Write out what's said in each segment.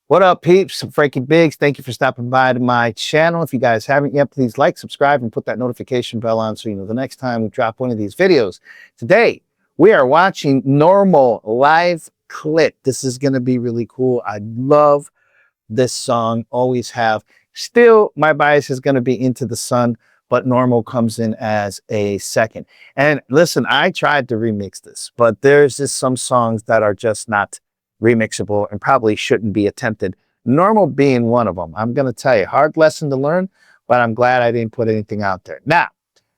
What up, peeps? I'm Frankie Biggz. Thank you for stopping by to my channel. If you guys haven't yet, please like, subscribe, and put that notification bell on so you know the next time we drop one of these videos. Today, we are watching Normal live clip. This is going to be really cool. I love this song, always have. Still, my bias is going to be Into the Sun, but Normal comes in as a second. And listen, I tried to remix this, but there's just some songs that are just not remixable and probably shouldn't be attempted. Normal being one of them. I'm going to tell you, hard lesson to learn, but I'm glad I didn't put anything out there. Now,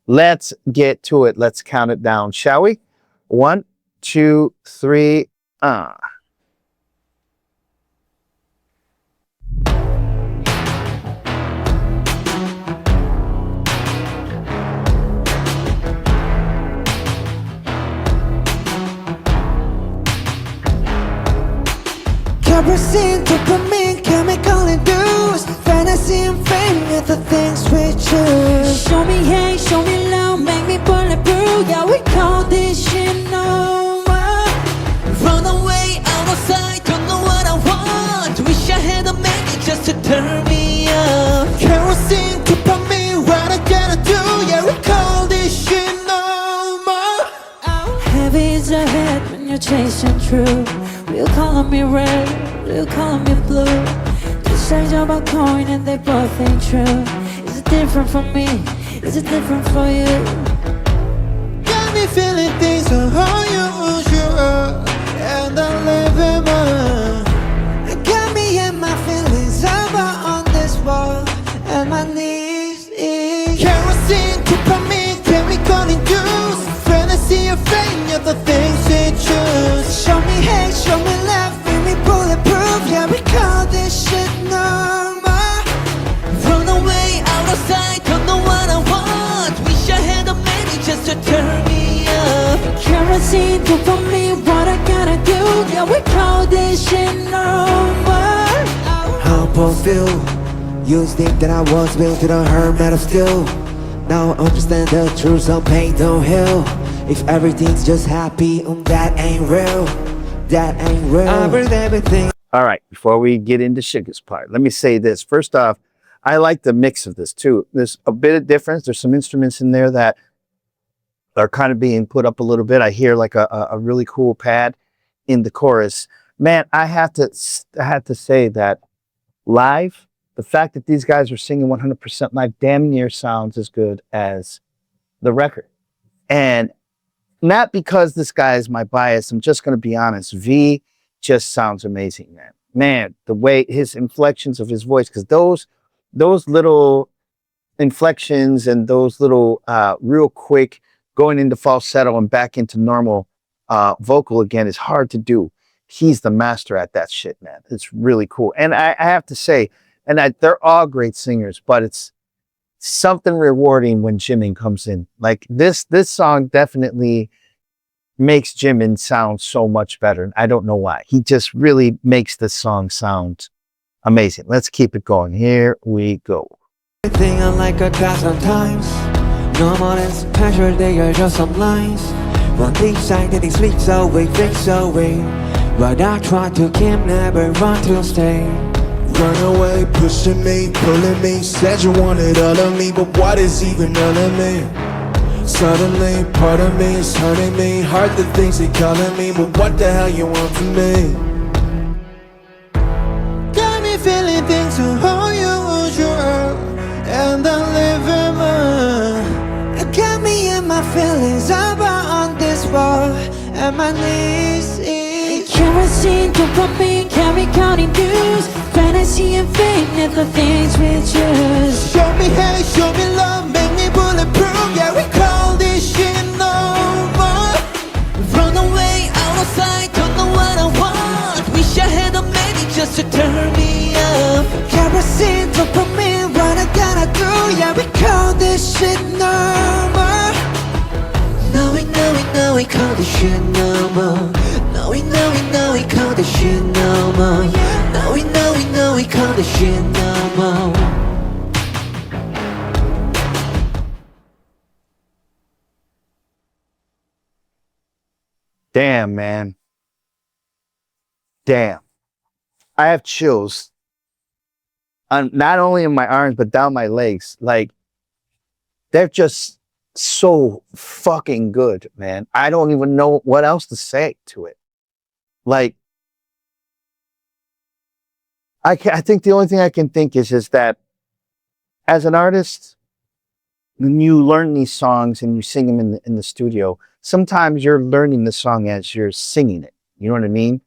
let's get to it. Let's count it down, shall we? 1, 2, 3, Kerosene, dopamine, chemical induced fantasy and fame are the things we choose. Show me hate, show me love, make me bulletproof. Yeah, we call this shit normal. Run away, out of sight, don't know what I want. Wish I had a magnet just to turn me up. Kerosene, dopamine, what I gotta do? Yeah, we call this shit normal. Heavy is the head when you're chasing true. You calling me red, you calling me blue. Two sides of a coin and they both ain't true. Is it different for me? Is it different for you? Got me feeling things are how you usual, and I'm living mine. Got me and my feelings over on this wall, and my knees. Kerosene, dopamine, chemical induced fantasy and fame, you're the things they choose. Show me hate, show me love, make me bulletproof. Yeah, we call this shit normal. Run away, out of sight, don't know what I want. Wish I had a minute just to turn me up. Kerosene, dopamine, what I gotta do? Yeah, we call this shit normal. How both feel. Used think that I was built to the hurt metal still. Now I understand the truth, some pain don't heal. If everything's just happy, that ain't real. That ain't real. I breathe everything. All right, before we get into Sugar's part, let me say this. First off, I like the mix of this too. There's a bit of difference. There's some instruments in there that are kind of being put up a little bit. I hear like a really cool pad in the chorus. Man, I had to say that live, the fact that these guys are singing 100% live damn near sounds as good as the record. And not because this guy is my bias, I'm just going to be honest. V just sounds amazing, man. Man, the way his inflections of his voice, because those little inflections and those little real quick going into falsetto and back into normal vocal again is hard to do. He's the master at that shit, man. It's really cool. And I have to say, they're all great singers, but it's something rewarding when Jimin comes in. Like this song definitely makes Jimin sound so much better. I don't know why. He just really makes the song sound amazing. Let's keep it going. Here we go. Everything I like a thousand times. No more than special, they are just some lines. One deep side that he sleeps away, fix away. But I try to keep, never run to stay. Run away, pushing me, pulling me. Said you wanted all of me, but what is even all of me? Suddenly, part of me is hurting me. Heard the things they calling me, but what the hell you want from me? Got me feeling things are how you usual, and I'm living mine. Got me and my feelings over on this wall, and my knees. Kerosene, dopamine, chemical induced fantasy and fame, and the things we choose. Show me hate, show me love, make me bulletproof. Yeah, we call this shit normal. Run away, out of sight, don't know what I want. Wish I had a minute just to turn me up. Kerosene, dopamine, what I gotta do? Yeah, we call this shit normal. Now we call this shit normal. Now we call this shit normal. Now we call this shit normal. Damn, man. Damn. I have chills on not only in my arms but down my legs. Like they're just so fucking good, man. I don't even know what else to say to it. Like I think the only thing I can think is that as an artist, when you learn these songs and you sing them in the studio, sometimes you're learning the song as you're singing it. You know what I mean?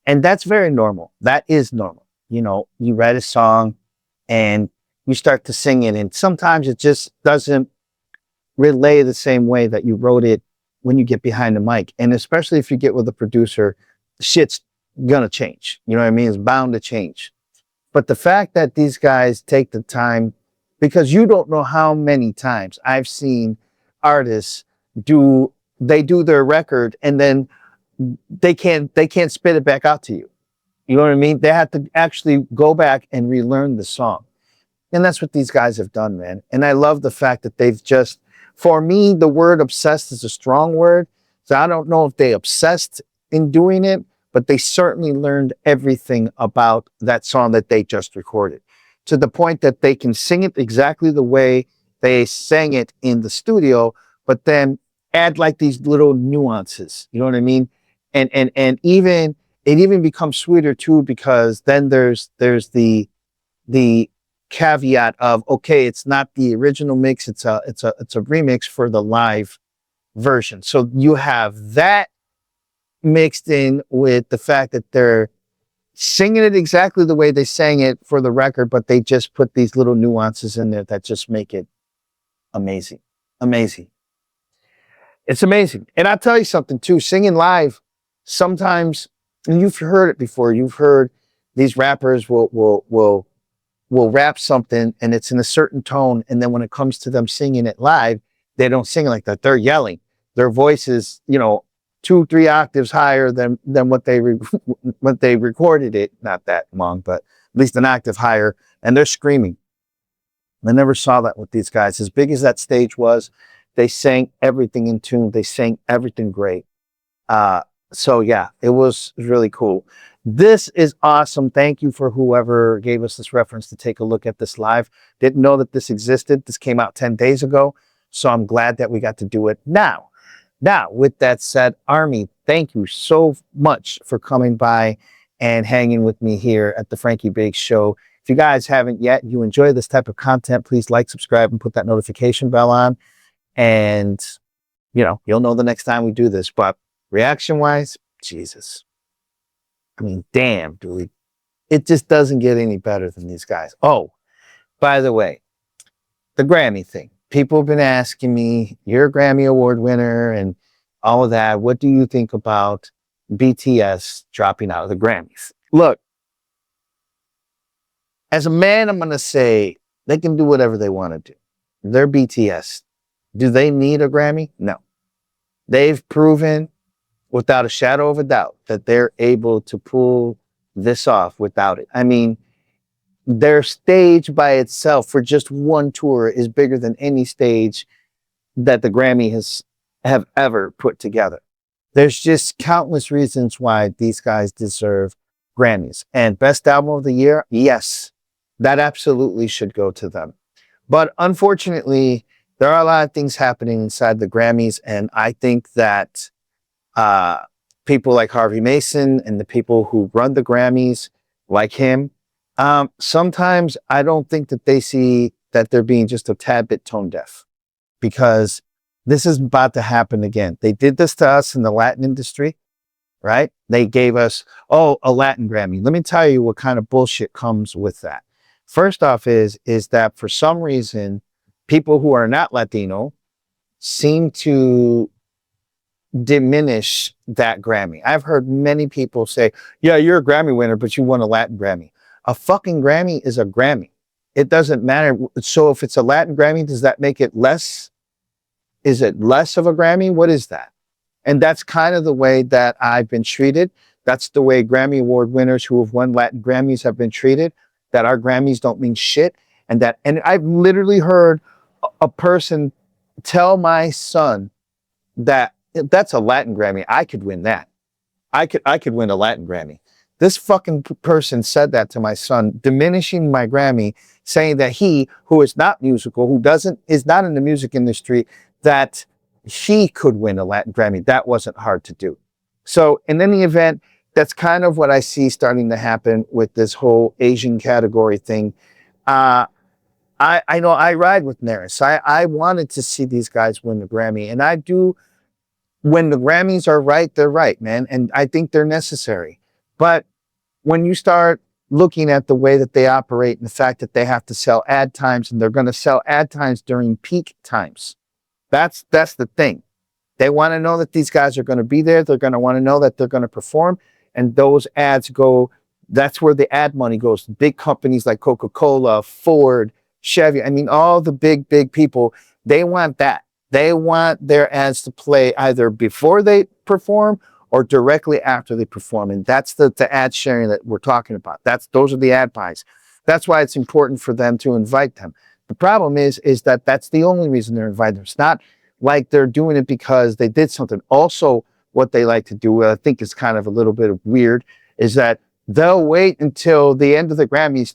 And that's very normal. That is normal. You know, you write a song and you start to sing it, and sometimes it just doesn't relay the same way that you wrote it when you get behind the mic. And especially if you get with a producer, shit's gonna change. You know what I mean? It's bound to change. But the fact that these guys take the time, because you don't know how many times I've seen artists do their record and then they can't spit it back out to you. You know what I mean? They have to actually go back and relearn the song. And that's what these guys have done, man. And I love the fact that they've just, for me, the word obsessed is a strong word. So I don't know if they obsessed in doing it, but they certainly learned everything about that song that they just recorded, to the point that they can sing it exactly the way they sang it in the studio, but then add like these little nuances. You know what I mean? And even it even becomes sweeter too, because then there's the caveat of, okay, it's not the original mix, it's a remix for the live version. So you have that mixed in with the fact that they're singing it exactly the way they sang it for the record, but they just put these little nuances in there that just make it amazing. Amazing. It's amazing. And I'll tell you something too, singing live, sometimes, and you've heard it before, you've heard these rappers will rap something and it's in a certain tone, and then when it comes to them singing it live, they don't sing like that. They're yelling. Their voice is, 2-3 octaves higher than what they recorded it. Not that long, but at least an octave higher, and they're screaming. I never saw that with these guys. As big as that stage was, they sang everything in tune. They sang everything great. So yeah, it was really cool. This is awesome. Thank you for whoever gave us this reference to take a look at this live. Didn't know that this existed. This came out 10 days ago. So I'm glad that we got to do it now. Now, with that said, Army, thank you so much for coming by and hanging with me here at the Frankie Biggz Show. If you guys haven't yet, you enjoy this type of content, please like, subscribe, and put that notification bell on. And, you'll know the next time we do this. But reaction-wise, Jesus. I mean, damn, dude. It just doesn't get any better than these guys. Oh, by the way, the Grammy thing. People have been asking me, you're a Grammy Award winner and all of that. What do you think about BTS dropping out of the Grammys? Look, as a man, I'm going to say they can do whatever they want to do. They're BTS. Do they need a Grammy? No. They've proven without a shadow of a doubt that they're able to pull this off without it. I mean, their stage by itself for just one tour is bigger than any stage that the Grammy have ever put together. There's just countless reasons why these guys deserve Grammys. And Best Album of the Year, yes, that absolutely should go to them. But unfortunately, there are a lot of things happening inside the Grammys, and I think that people like Harvey Mason and the people who run the Grammys, like him, sometimes I don't think that they see that they're being just a tad bit tone deaf, because this is about to happen again. They did this to us in the Latin industry, right? They gave us, a Latin Grammy. Let me tell you what kind of bullshit comes with that. First off is that for some reason, people who are not Latino seem to diminish that Grammy. I've heard many people say, yeah, you're a Grammy winner, but you won a Latin Grammy. A fucking Grammy is a Grammy. It doesn't matter. So if it's a Latin Grammy, does that make it less? Is it less of a Grammy? What is that? And that's kind of the way that I've been treated. That's the way Grammy Award winners who have won Latin Grammys have been treated, that our Grammys don't mean shit. And I've literally heard a person tell my son that that's a Latin Grammy. I could win that. I could win a Latin Grammy. This fucking person said that to my son, diminishing my Grammy, saying that he, who is not musical, is not in the music industry, that she could win a Latin Grammy. That wasn't hard to do. So in any event, that's kind of what I see starting to happen with this whole Asian category thing. I know I ride with Neris. I wanted to see these guys win the Grammy, and I do. When the Grammys are right, they're right, man, and I think they're necessary. But when you start looking at the way that they operate and the fact that they have to sell ad times, and they're going to sell ad times during peak times, that's the thing. They want to know that these guys are going to be there. They're going to want to know that they're going to perform, and those ads go. That's where the ad money goes. Big companies like Coca-Cola, Ford, Chevy. I mean, all the big people. They want that. They want their ads to play either before they perform or directly after they perform. And that's the ad sharing that we're talking about. Those are the ad buys. That's why it's important for them to invite them. The problem is that that's the only reason they're invited. It's not like they're doing it because they did something. Also, what they like to do, what I think is kind of a little bit weird, is that they'll wait until the end of the Grammys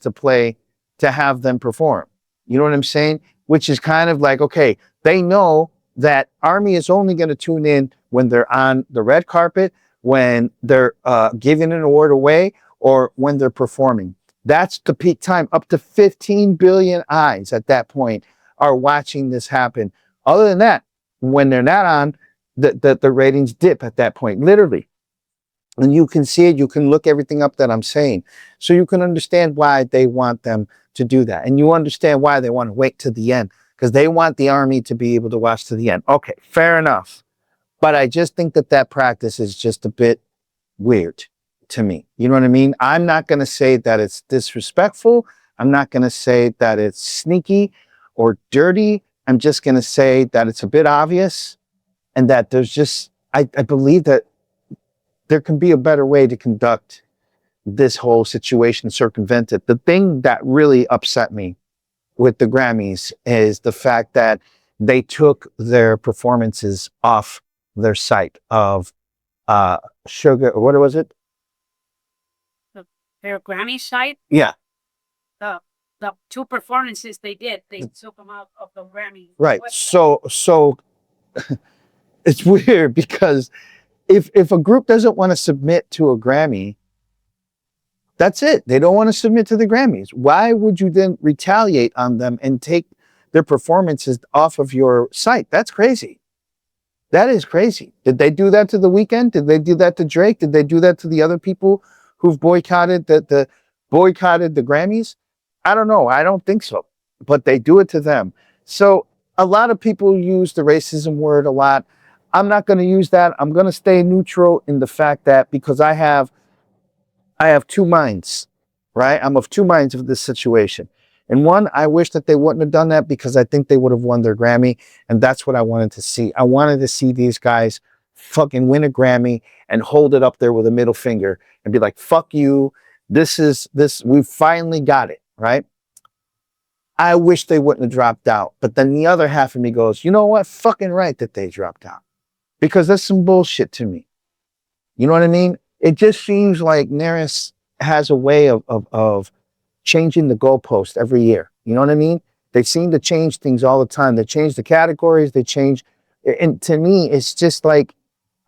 to have them perform. You know what I'm saying? Which is kind of like, okay, they know that ARMY is only going to tune in when they're on the red carpet, when they're giving an award away, or when they're performing. That's the peak time. Up to 15 billion eyes at that point are watching this happen. Other than that, when they're not on, the ratings dip at that point, literally. And you can see it. You can look everything up that I'm saying. So you can understand why they want them to do that. And you understand why they want to wait to the end, because they want the ARMY to be able to watch to the end. Okay, fair enough. But I just think that practice is just a bit weird to me. You know what I mean? I'm not going to say that it's disrespectful. I'm not going to say that it's sneaky or dirty. I'm just going to say that it's a bit obvious, and that there's just, I believe that there can be a better way to conduct this whole situation, circumvent it. The thing that really upset me with the Grammys is the fact that they took their performances off their site of Sugar, what was it? Their Grammy site, Yeah, the two performances they did, they took them out of the Grammy. right. website. So it's weird because if a group doesn't want to submit to a Grammy, that's it. They don't want to submit to the Grammys. Why would you then retaliate on them and take their performances off of your site? That's crazy. That is crazy. Did they do that to The Weeknd? Did they do that to Drake? Did they do that to the other people who've boycotted the Grammys? I don't know. I don't think so. But they do it to them. So a lot of people use the racism word a lot. I'm not going to use that. I'm going to stay neutral in the fact that because I have two minds, right? I'm of two minds of this situation. And one, I wish that they wouldn't have done that because I think they would have won their Grammy. And that's what I wanted to see. I wanted to see these guys fucking win a Grammy and hold it up there with a middle finger and be like, fuck you. We finally got it, right? I wish they wouldn't have dropped out. But then the other half of me goes, you know what? Fucking right that they dropped out. Because that's some bullshit to me. You know what I mean? It just seems like Neris has a way of changing the goalpost every year. You know what I mean? They seem to change things all the time. They change the categories. They change. And to me, it's just like,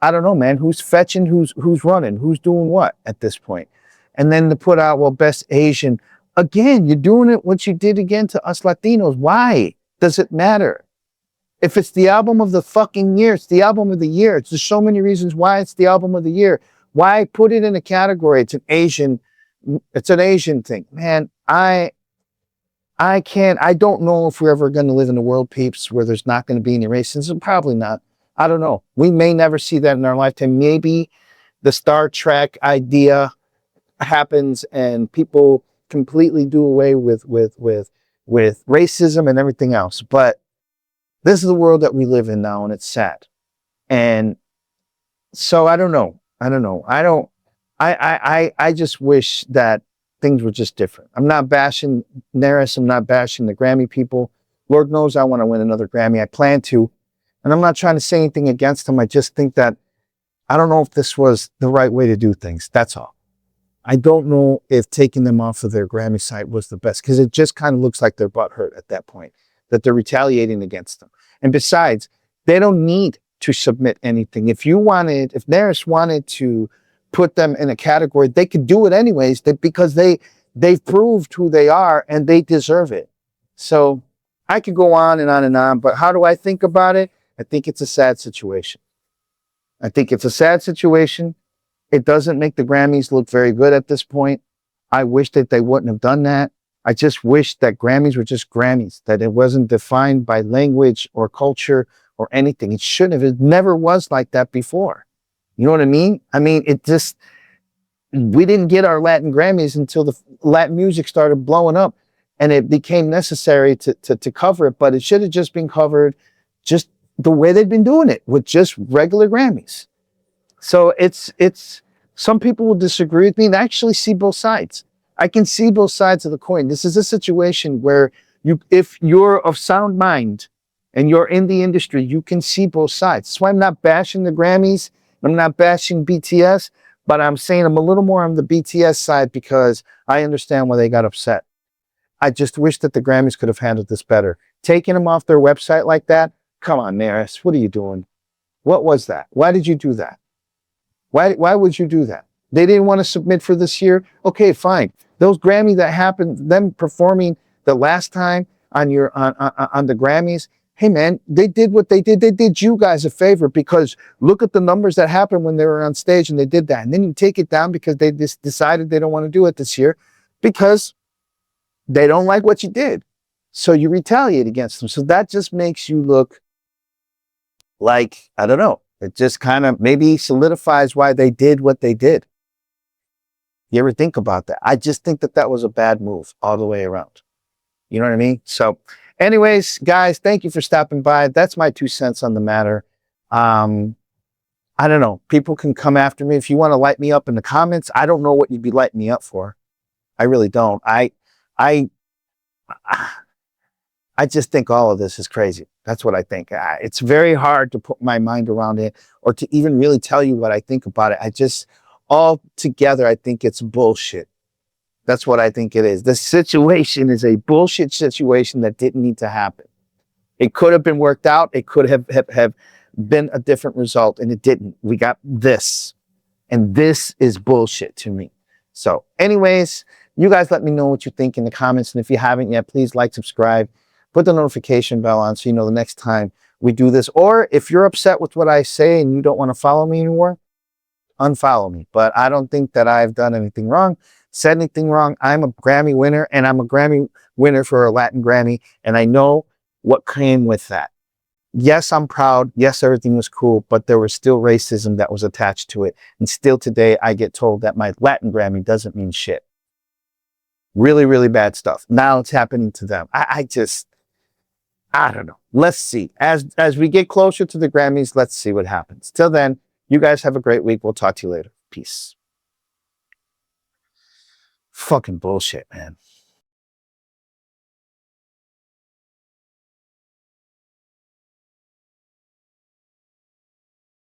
I don't know, man, who's fetching, who's running, who's doing what at this point. And then to put out, well, best Asian. Again, you're doing it what you did again to us Latinos. Why does it matter? If it's the album of the fucking year, it's the album of the year. There's so many reasons why it's the album of the year. Why put it in a category? It's an Asian thing. Man, I don't know if we're ever going to live in a world, peeps, where there's not going to be any racism. Probably not. I don't know. We may never see that in our lifetime. Maybe the Star Trek idea happens and people completely do away with racism and everything else. But this is the world that we live in now, and it's sad. And so I don't know. I just wish that things were just different. I'm not bashing Neris. I'm not bashing the Grammy people. Lord knows I want to win another Grammy. I plan to. And I'm not trying to say anything against them. I just think that I don't know if this was the right way to do things. That's all. I don't know if taking them off of their Grammy site was the best, because it just kind of looks like they're butthurt at that point, that they're retaliating against them. And besides, they don't need to submit anything. If Naris wanted to put them in a category, they could do it anyways, because they've proved who they are and they deserve it. So I could go on and on and on, but how do I think about it? I think it's a sad situation. I think it's a sad situation. It doesn't make the Grammys look very good at this point. I wish that they wouldn't have done that. I just wish that Grammys were just Grammys, that it wasn't defined by language or culture or anything. It shouldn't have. It never was like that before. You know what I mean? I mean, we didn't get our Latin Grammys until the Latin music started blowing up, and it became necessary to cover it, but it should have just been covered just the way they've been doing it, with just regular Grammys. So it's some people will disagree with me, and I actually see both sides. I can see both sides of the coin. This is a situation where if you're of sound mind and you're in the industry, you can see both sides. That's why I'm not bashing the Grammys. I'm not bashing BTS, but I'm saying I'm a little more on the BTS side because I understand why they got upset. I just wish that the Grammys could have handled this better. Taking them off their website like that? Come on, Naris, what are you doing? What was that? Why did you do that? Why would you do that? They didn't want to submit for this year? Okay, fine. Those Grammy that happened, them performing the last time on the Grammys, hey man, they did what they did. They did you guys a favor, because look at the numbers that happened when they were on stage and they did that. And then you take it down because they just decided they don't want to do it this year because they don't like what you did. So you retaliate against them. So that just makes you look like, I don't know, it just kind of maybe solidifies why they did what they did. You ever think about that? I just think that was a bad move all the way around. You know what I mean? So anyways, guys, thank you for stopping by. That's my 2 cents on the matter. I don't know. People can come after me if you want to light me up in the comments. I don't know what you'd be lighting me up for. I really don't. I just think all of this is crazy. That's what I think. It's very hard to put my mind around it or to even really tell you what I think about it. All together, I think it's bullshit. That's what I think it is. The situation is a bullshit situation that didn't need to happen. It could have been worked out. It could have been a different result, and it didn't. We got this, and this is bullshit to me. So anyways, you guys let me know what you think in the comments, and if you haven't yet, please like, subscribe, put the notification bell on so you know the next time we do this. Or if you're upset with what I say and you don't want to follow me anymore, unfollow me. But I don't think that I've done anything wrong, said anything wrong. I'm a Grammy winner, and I'm a Grammy winner for a Latin Grammy, and I know what came with that. Yes, I'm proud. Yes, everything was cool, but there was still racism that was attached to it. And still today, I get told that my Latin Grammy doesn't mean shit. Really, really bad stuff. Now it's happening to them. I don't know. Let's see. As we get closer to the Grammys, let's see what happens. Till then, you guys have a great week. We'll talk to you later. Peace. Fucking bullshit, man.